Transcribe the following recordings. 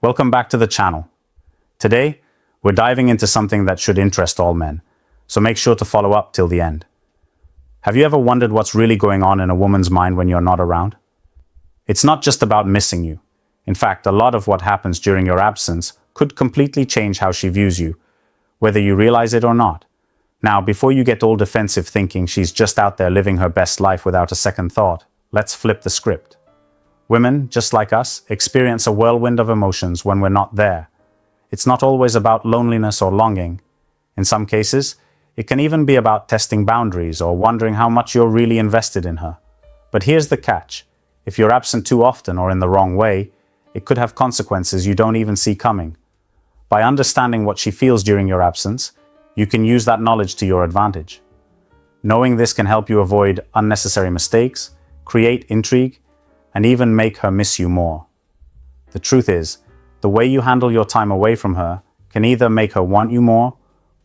Welcome back to the channel. Today, we're diving into something that should interest all men, so make sure to follow up till the end. Have you ever wondered what's really going on in a woman's mind when you're not around? It's not just about missing you. In fact, a lot of what happens during your absence could completely change how she views you, whether you realize it or not. Now, before you get all defensive thinking she's just out there living her best life without a second thought, let's flip the script. Women, just like us, experience a whirlwind of emotions when we're not there. It's not always about loneliness or longing. In some cases, it can even be about testing boundaries or wondering how much you're really invested in her. But here's the catch. If you're absent too often or in the wrong way, it could have consequences you don't even see coming. By understanding what she feels during your absence, you can use that knowledge to your advantage. Knowing this can help you avoid unnecessary mistakes, create intrigue, and even make her miss you more. The truth is, the way you handle your time away from her can either make her want you more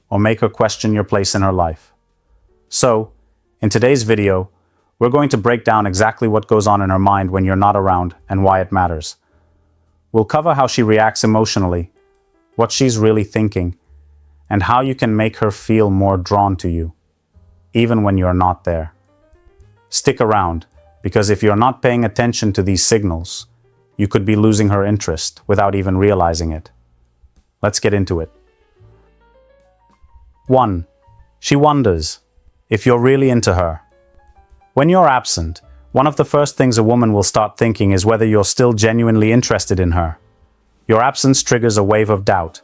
or make her question your place in her life. So, in today's video, we're going to break down exactly what goes on in her mind when you're not around and why it matters. We'll cover how she reacts emotionally, what she's really thinking, and how you can make her feel more drawn to you, even when you're not there. Stick around, because if you're not paying attention to these signals, you could be losing her interest without even realizing it. Let's get into it. 1. She wonders if you're really into her. When you're absent, one of the first things a woman will start thinking is whether you're still genuinely interested in her. Your absence triggers a wave of doubt.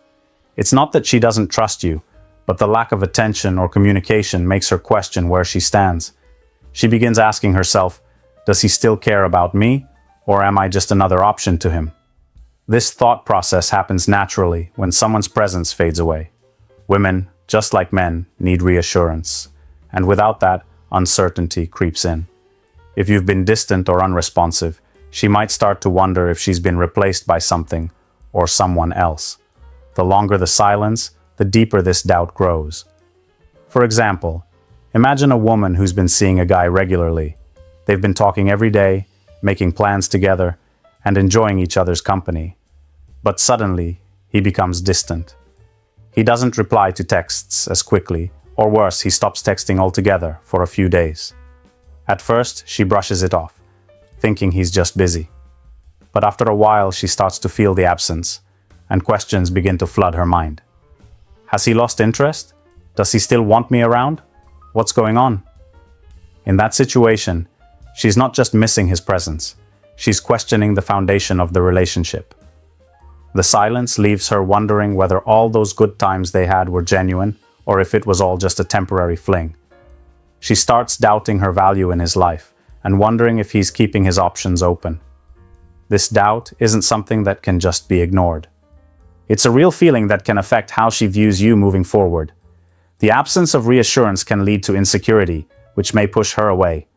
It's not that she doesn't trust you, but the lack of attention or communication makes her question where she stands. She begins asking herself, does he still care about me, or am I just another option to him? This thought process happens naturally when someone's presence fades away. Women, just like men, need reassurance, and without that, uncertainty creeps in. If you've been distant or unresponsive, she might start to wonder if she's been replaced by something or someone else. The longer the silence, the deeper this doubt grows. For example, imagine a woman who's been seeing a guy regularly. They've been talking every day, making plans together, and enjoying each other's company. But suddenly, he becomes distant. He doesn't reply to texts as quickly, or worse, he stops texting altogether for a few days. At first, she brushes it off, thinking he's just busy. But after a while, she starts to feel the absence, and questions begin to flood her mind. Has he lost interest? Does he still want me around? What's going on? In that situation, she's not just missing his presence, she's questioning the foundation of the relationship. The silence leaves her wondering whether all those good times they had were genuine or if it was all just a temporary fling. She starts doubting her value in his life and wondering if he's keeping his options open. This doubt isn't something that can just be ignored. It's a real feeling that can affect how she views you moving forward. The absence of reassurance can lead to insecurity, which may push her away.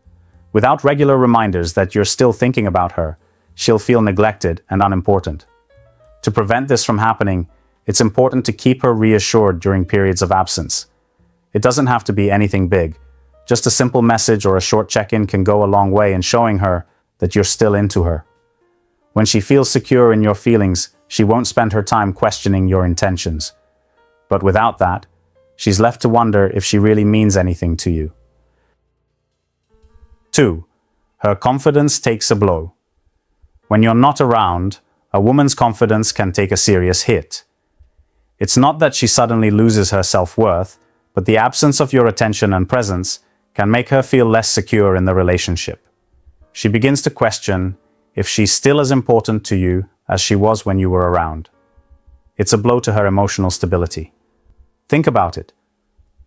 Without regular reminders that you're still thinking about her, she'll feel neglected and unimportant. To prevent this from happening, it's important to keep her reassured during periods of absence. It doesn't have to be anything big. Just a simple message or a short check-in can go a long way in showing her that you're still into her. When she feels secure in your feelings, she won't spend her time questioning your intentions. But without that, she's left to wonder if she really means anything to you. 2. Her confidence takes a blow. When you're not around, a woman's confidence can take a serious hit. It's not that she suddenly loses her self-worth, but the absence of your attention and presence can make her feel less secure in the relationship. She begins to question if she's still as important to you as she was when you were around. It's a blow to her emotional stability. Think about it.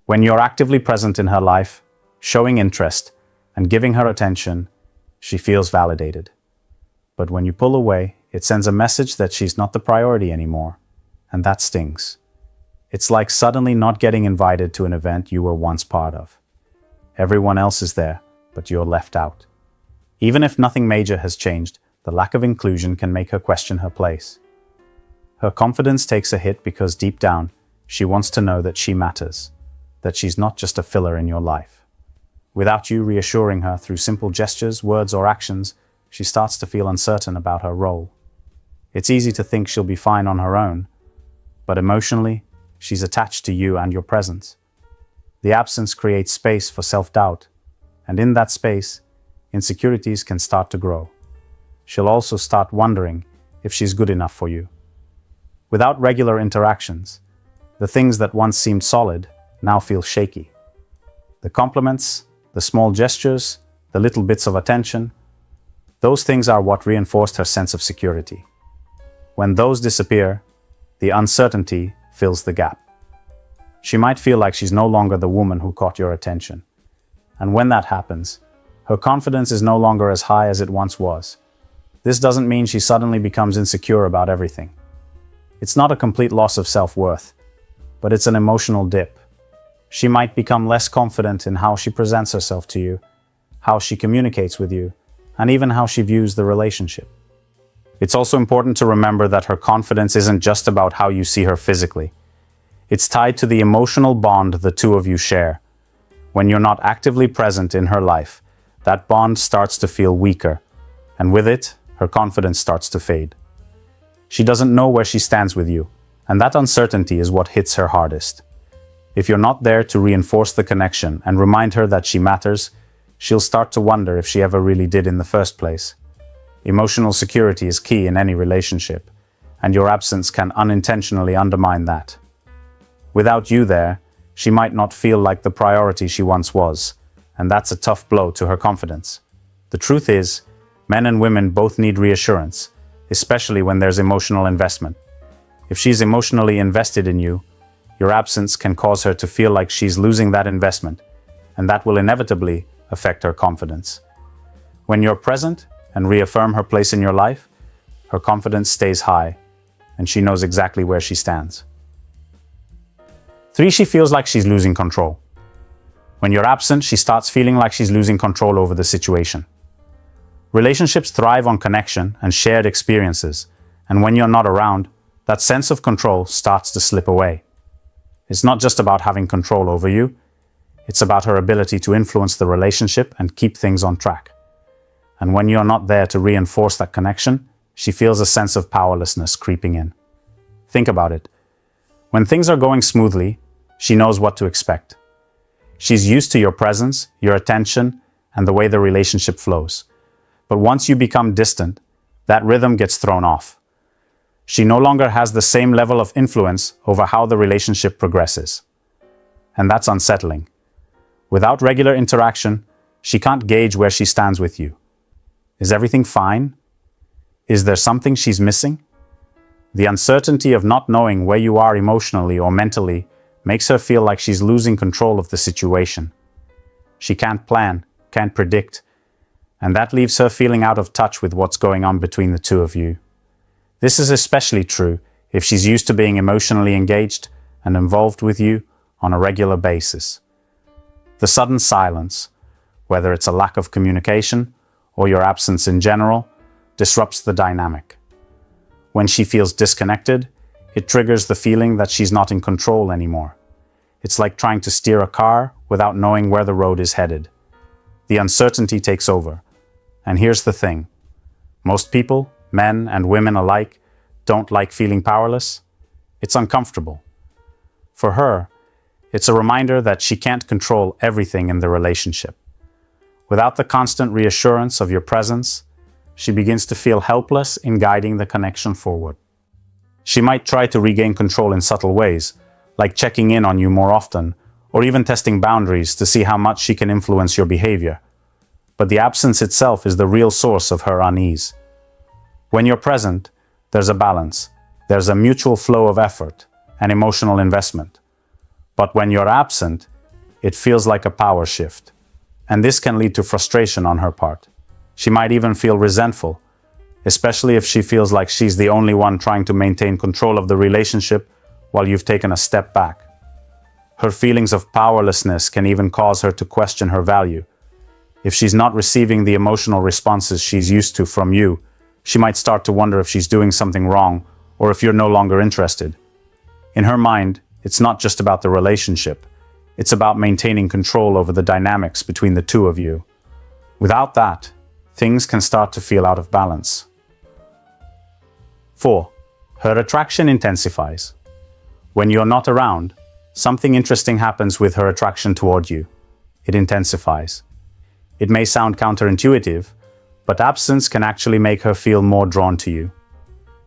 When you're actively present in her life, showing interest, and giving her attention, she feels validated. But when you pull away, it sends a message that she's not the priority anymore, and that stings. It's like suddenly not getting invited to an event you were once part of. Everyone else is there, but you're left out. Even if nothing major has changed, the lack of inclusion can make her question her place. Her confidence takes a hit because deep down, she wants to know that she matters, that she's not just a filler in your life. Without you reassuring her through simple gestures, words, or actions, she starts to feel uncertain about her role. It's easy to think she'll be fine on her own, but emotionally, she's attached to you and your presence. The absence creates space for self-doubt, and in that space, insecurities can start to grow. She'll also start wondering if she's good enough for you. Without regular interactions, the things that once seemed solid now feel shaky. The compliments, the small gestures, the little bits of attention, those things are what reinforced her sense of security. When those disappear, the uncertainty fills the gap. She might feel like she's no longer the woman who caught your attention. And when that happens, her confidence is no longer as high as it once was. This doesn't mean she suddenly becomes insecure about everything. It's not a complete loss of self-worth, but it's an emotional dip. She might become less confident in how she presents herself to you, how she communicates with you, and even how she views the relationship. It's also important to remember that her confidence isn't just about how you see her physically. It's tied to the emotional bond the two of you share. When you're not actively present in her life, that bond starts to feel weaker, and with it, her confidence starts to fade. She doesn't know where she stands with you, and that uncertainty is what hits her hardest. If you're not there to reinforce the connection and remind her that she matters, she'll start to wonder if she ever really did in the first place. Emotional security is key in any relationship, and your absence can unintentionally undermine that. Without you there, she might not feel like the priority she once was, and that's a tough blow to her confidence. The truth is, men and women both need reassurance, especially when there's emotional investment. If she's emotionally invested in you, your absence can cause her to feel like she's losing that investment, and that will inevitably affect her confidence. When you're present and reaffirm her place in your life, her confidence stays high, and she knows exactly where she stands. 3. She feels like she's losing control. When you're absent, she starts feeling like she's losing control over the situation. Relationships thrive on connection and shared experiences, and when you're not around, that sense of control starts to slip away. It's not just about having control over you, it's about her ability to influence the relationship and keep things on track. And when you're not there to reinforce that connection, she feels a sense of powerlessness creeping in. Think about it. When things are going smoothly, she knows what to expect. She's used to your presence, your attention, and the way the relationship flows. But once you become distant, that rhythm gets thrown off. She no longer has the same level of influence over how the relationship progresses. And that's unsettling. Without regular interaction, she can't gauge where she stands with you. Is everything fine? Is there something she's missing? The uncertainty of not knowing where you are emotionally or mentally makes her feel like she's losing control of the situation. She can't plan, can't predict, and that leaves her feeling out of touch with what's going on between the two of you. This is especially true if she's used to being emotionally engaged and involved with you on a regular basis. The sudden silence, whether it's a lack of communication or your absence in general, disrupts the dynamic. When she feels disconnected, it triggers the feeling that she's not in control anymore. It's like trying to steer a car without knowing where the road is headed. The uncertainty takes over. And here's the thing. Most people, men and women alike, don't like feeling powerless. It's uncomfortable. For her, it's a reminder that she can't control everything in the relationship. Without the constant reassurance of your presence, she begins to feel helpless in guiding the connection forward. She might try to regain control in subtle ways, like checking in on you more often, or even testing boundaries to see how much she can influence your behavior. But the absence itself is the real source of her unease. When you're present, there's a balance. There's a mutual flow of effort and emotional investment. But when you're absent, it feels like a power shift. And this can lead to frustration on her part. She might even feel resentful, especially if she feels like she's the only one trying to maintain control of the relationship while you've taken a step back. Her feelings of powerlessness can even cause her to question her value. If she's not receiving the emotional responses she's used to from you, she might start to wonder if she's doing something wrong or if you're no longer interested. In her mind, it's not just about the relationship. It's about maintaining control over the dynamics between the two of you. Without that, things can start to feel out of balance. 4. Her attraction intensifies. When you're not around, something interesting happens with her attraction toward you. It intensifies. It may sound counterintuitive, but absence can actually make her feel more drawn to you.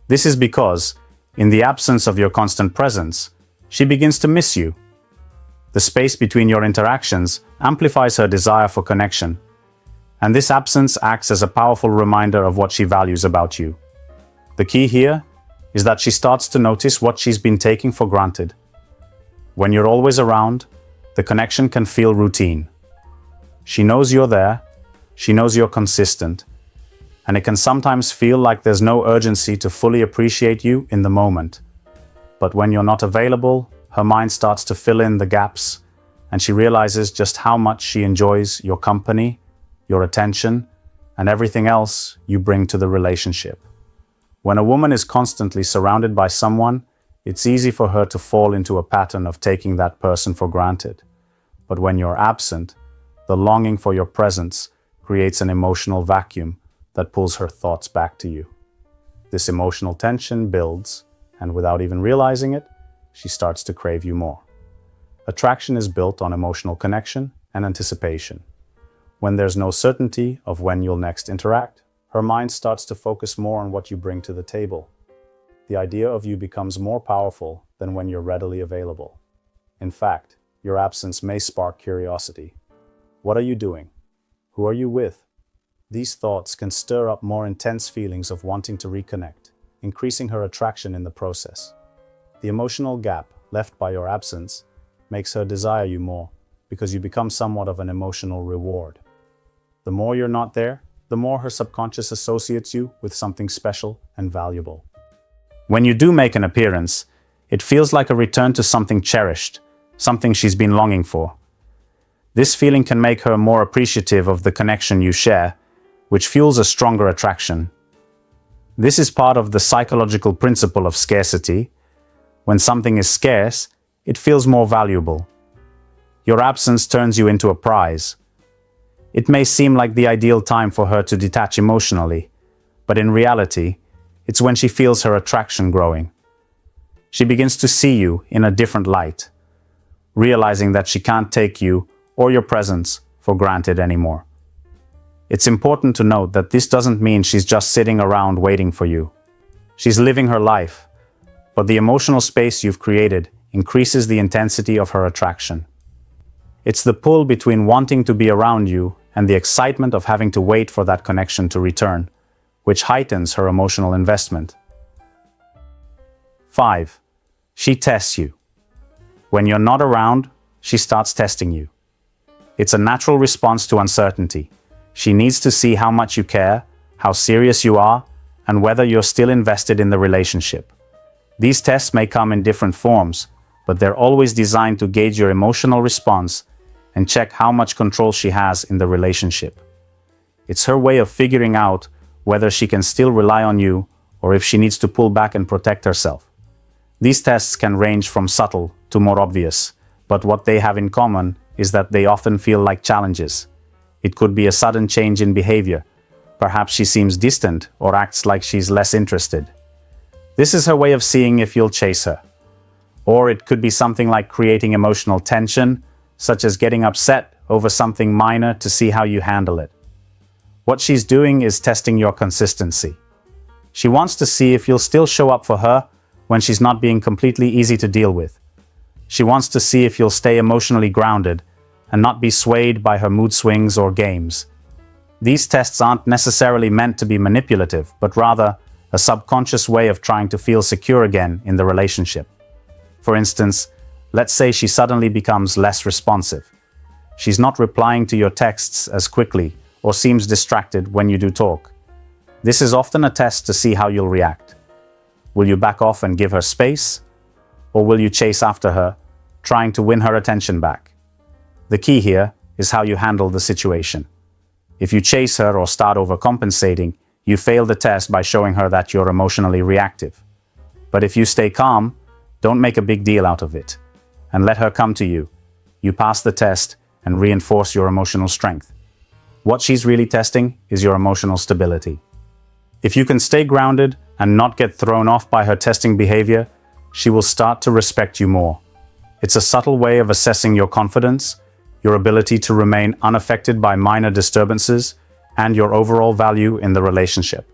This is because, in the absence of your constant presence, she begins to miss you. The space between your interactions amplifies her desire for connection, and this absence acts as a powerful reminder of what she values about you. The key here is that she starts to notice what she's been taking for granted. When you're always around, the connection can feel routine. She knows you're there, she knows you're consistent, and it can sometimes feel like there's no urgency to fully appreciate you in the moment. But when you're not available, her mind starts to fill in the gaps, and she realizes just how much she enjoys your company, your attention, and everything else you bring to the relationship. When a woman is constantly surrounded by someone, it's easy for her to fall into a pattern of taking that person for granted. But when you're absent, the longing for your presence creates an emotional vacuum that pulls her thoughts back to you. This emotional tension builds, and without even realizing it, she starts to crave you more. Attraction is built on emotional connection and anticipation. When there's no certainty of when you'll next interact, her mind starts to focus more on what you bring to the table. The idea of you becomes more powerful than when you're readily available. In fact, your absence may spark curiosity. What are you doing? Who are you with? These thoughts can stir up more intense feelings of wanting to reconnect, increasing her attraction in the process. The emotional gap left by your absence makes her desire you more because you become somewhat of an emotional reward. The more you're not there, the more her subconscious associates you with something special and valuable. When you do make an appearance, it feels like a return to something cherished, something she's been longing for. This feeling can make her more appreciative of the connection you share, which fuels a stronger attraction. This is part of the psychological principle of scarcity. When something is scarce, it feels more valuable. Your absence turns you into a prize. It may seem like the ideal time for her to detach emotionally, but in reality, it's when she feels her attraction growing. She begins to see you in a different light, realizing that she can't take you or your presence for granted anymore. It's important to note that this doesn't mean she's just sitting around waiting for you. She's living her life, but the emotional space you've created increases the intensity of her attraction. It's the pull between wanting to be around you and the excitement of having to wait for that connection to return, which heightens her emotional investment. 5. She tests you. When you're not around, she starts testing you. It's a natural response to uncertainty. She needs to see how much you care, how serious you are, and whether you're still invested in the relationship. These tests may come in different forms, but they're always designed to gauge your emotional response and check how much control she has in the relationship. It's her way of figuring out whether she can still rely on you or if she needs to pull back and protect herself. These tests can range from subtle to more obvious, but what they have in common is that they often feel like challenges. It could be a sudden change in behavior. Perhaps she seems distant or acts like she's less interested. This is her way of seeing if you'll chase her. Or it could be something like creating emotional tension, such as getting upset over something minor to see how you handle it. What she's doing is testing your consistency. She wants to see if you'll still show up for her when she's not being completely easy to deal with. She wants to see if you'll stay emotionally grounded and not be swayed by her mood swings or games. These tests aren't necessarily meant to be manipulative, but rather a subconscious way of trying to feel secure again in the relationship. For instance, let's say she suddenly becomes less responsive. She's not replying to your texts as quickly or seems distracted when you do talk. This is often a test to see how you'll react. Will you back off and give her space? Or will you chase after her, trying to win her attention back? The key here is how you handle the situation. If you chase her or start overcompensating, you fail the test by showing her that you're emotionally reactive. But if you stay calm, don't make a big deal out of it, and let her come to you. You pass the test and reinforce your emotional strength. What she's really testing is your emotional stability. If you can stay grounded and not get thrown off by her testing behavior, she will start to respect you more. It's a subtle way of assessing your confidence, your ability to remain unaffected by minor disturbances, and your overall value in the relationship.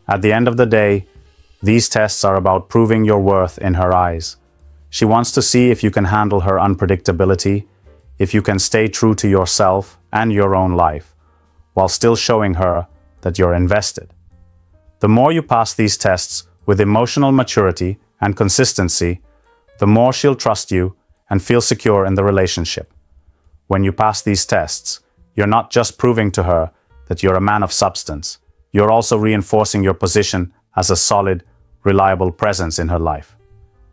At the end of the day, these tests are about proving your worth in her eyes. She wants to see if you can handle her unpredictability, if you can stay true to yourself and your own life, while still showing her that you're invested. The more you pass these tests with emotional maturity and consistency, the more she'll trust you and feel secure in the relationship. When you pass these tests, you're not just proving to her that you're a man of substance, you're also reinforcing your position as a solid, reliable presence in her life.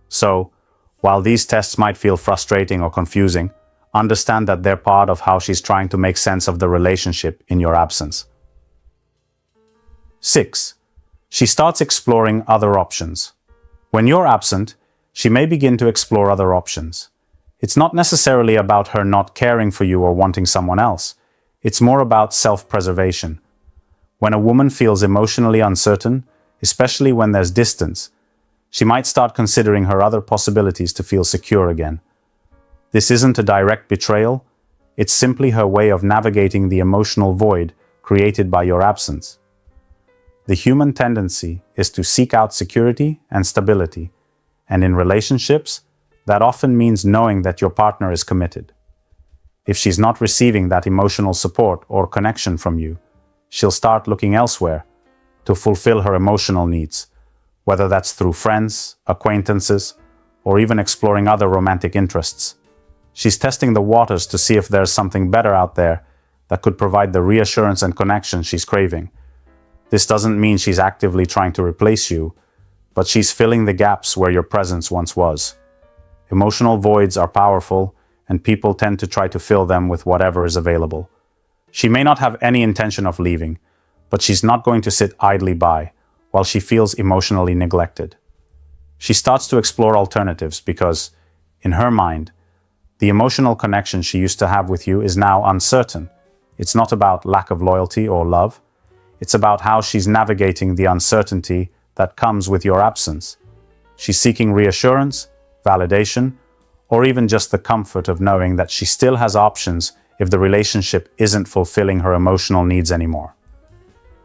So, while these tests might feel frustrating or confusing, understand that they're part of how she's trying to make sense of the relationship in your absence. 6. She starts exploring other options. When you're absent, she may begin to explore other options. It's not necessarily about her not caring for you or wanting someone else. It's more about self-preservation. When a woman feels emotionally uncertain, especially when there's distance, she might start considering her other possibilities to feel secure again. This isn't a direct betrayal, it's simply her way of navigating the emotional void created by your absence. The human tendency is to seek out security and stability, and in relationships, that often means knowing that your partner is committed. If she's not receiving that emotional support or connection from you, she'll start looking elsewhere to fulfill her emotional needs, whether that's through friends, acquaintances, or even exploring other romantic interests. She's testing the waters to see if there's something better out there that could provide the reassurance and connection she's craving. This doesn't mean she's actively trying to replace you, but she's filling the gaps where your presence once was. Emotional voids are powerful, and people tend to try to fill them with whatever is available. She may not have any intention of leaving, but she's not going to sit idly by while she feels emotionally neglected. She starts to explore alternatives because, in her mind, the emotional connection she used to have with you is now uncertain. It's not about lack of loyalty or love. It's about how she's navigating the uncertainty that comes with your absence. She's seeking reassurance, validation, or even just the comfort of knowing that she still has options if the relationship isn't fulfilling her emotional needs anymore.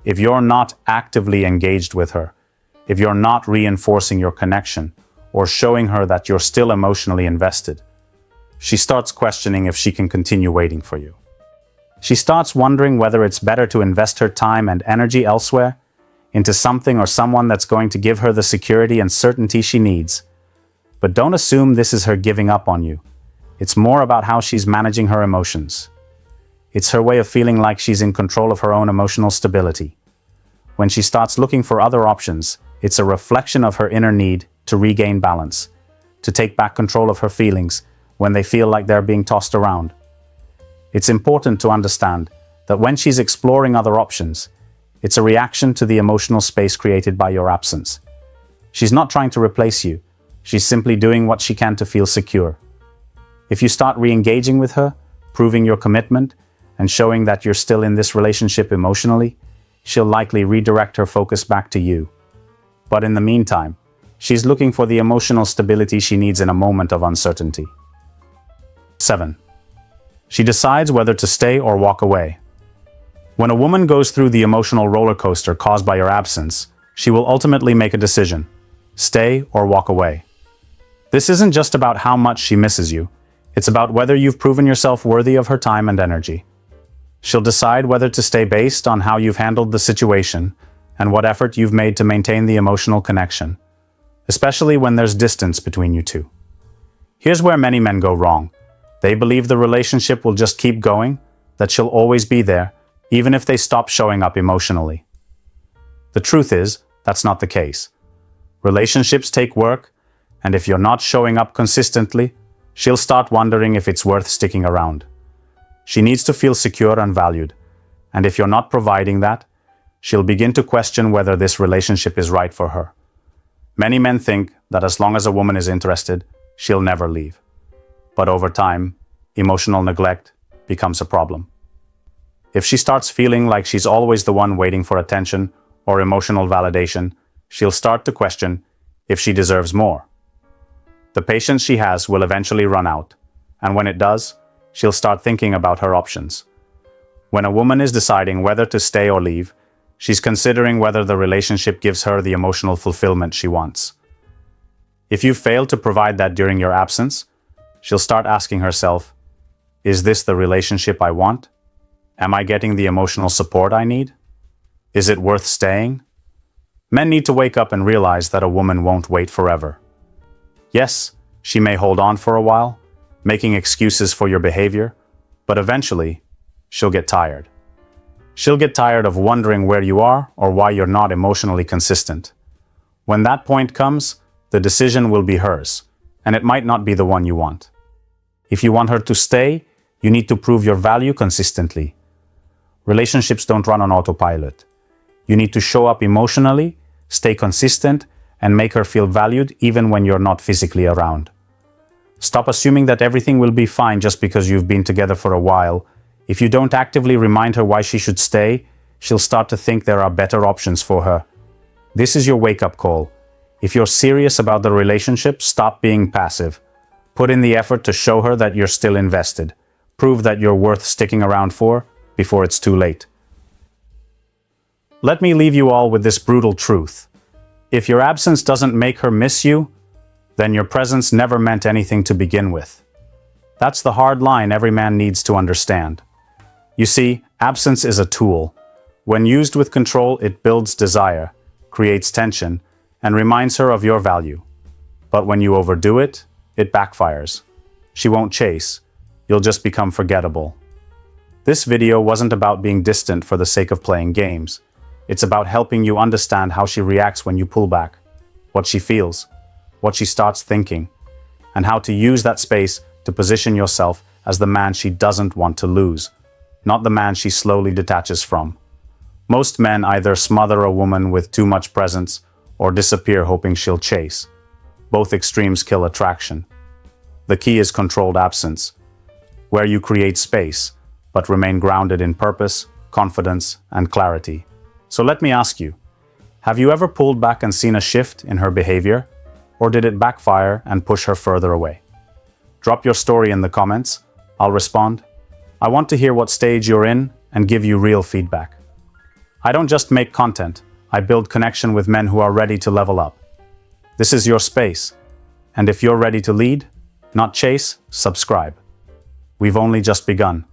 If you're not actively engaged with her, if you're not reinforcing your connection or showing her that you're still emotionally invested, she starts questioning if she can continue waiting for you. She starts wondering whether it's better to invest her time and energy elsewhere, into something or someone that's going to give her the security and certainty she needs. But don't assume this is her giving up on you. It's more about how she's managing her emotions. It's her way of feeling like she's in control of her own emotional stability. When she starts looking for other options, it's a reflection of her inner need to regain balance, to take back control of her feelings when they feel like they're being tossed around. It's important to understand that when she's exploring other options, it's a reaction to the emotional space created by your absence. She's not trying to replace you. She's simply doing what she can to feel secure. If you start re-engaging with her, proving your commitment, and showing that you're still in this relationship emotionally, she'll likely redirect her focus back to you. But in the meantime, she's looking for the emotional stability she needs in a moment of uncertainty. 7. She decides whether to stay or walk away. When a woman goes through the emotional roller coaster caused by your absence, she will ultimately make a decision: stay or walk away. This isn't just about how much she misses you, it's about whether you've proven yourself worthy of her time and energy. She'll decide whether to stay based on how you've handled the situation and what effort you've made to maintain the emotional connection, especially when there's distance between you two. Here's where many men go wrong. They believe the relationship will just keep going, that she'll always be there, even if they stop showing up emotionally. The truth is, that's not the case. Relationships take work, and if you're not showing up consistently, she'll start wondering if it's worth sticking around. She needs to feel secure and valued, and if you're not providing that, she'll begin to question whether this relationship is right for her. Many men think that as long as a woman is interested, she'll never leave. But over time, emotional neglect becomes a problem. If she starts feeling like she's always the one waiting for attention or emotional validation, she'll start to question if she deserves more. The patience she has will eventually run out, and when it does, she'll start thinking about her options. When a woman is deciding whether to stay or leave, she's considering whether the relationship gives her the emotional fulfillment she wants. If you fail to provide that during your absence, she'll start asking herself, is this the relationship I want? Am I getting the emotional support I need? Is it worth staying? Men need to wake up and realize that a woman won't wait forever. Yes, she may hold on for a while, making excuses for your behavior, but eventually, she'll get tired. She'll get tired of wondering where you are or why you're not emotionally consistent. When that point comes, the decision will be hers, and it might not be the one you want. If you want her to stay, you need to prove your value consistently. Relationships don't run on autopilot. You need to show up emotionally, stay consistent, and make her feel valued even when you're not physically around. Stop assuming that everything will be fine just because you've been together for a while. If you don't actively remind her why she should stay, she'll start to think there are better options for her. This is your wake-up call. If you're serious about the relationship, stop being passive. Put in the effort to show her that you're still invested. Prove that you're worth sticking around for before it's too late. Let me leave you all with this brutal truth. If your absence doesn't make her miss you, then your presence never meant anything to begin with. That's the hard line every man needs to understand. You see, absence is a tool. When used with control, it builds desire, creates tension, and reminds her of your value. But when you overdo it, it backfires. She won't chase. You'll just become forgettable. This video wasn't about being distant for the sake of playing games. It's about helping you understand how she reacts when you pull back, what she feels, what she starts thinking, and how to use that space to position yourself as the man she doesn't want to lose, not the man she slowly detaches from. Most men either smother a woman with too much presence or disappear hoping she'll chase. Both extremes kill attraction. The key is controlled absence, where you create space, but remain grounded in purpose, confidence, and clarity. So let me ask you, have you ever pulled back and seen a shift in her behavior, or did it backfire and push her further away? Drop your story in the comments. I'll respond. I want to hear what stage you're in and give you real feedback. I don't just make content, I build connection with men who are ready to level up. This is your space, and if you're ready to lead, not chase, subscribe. We've only just begun.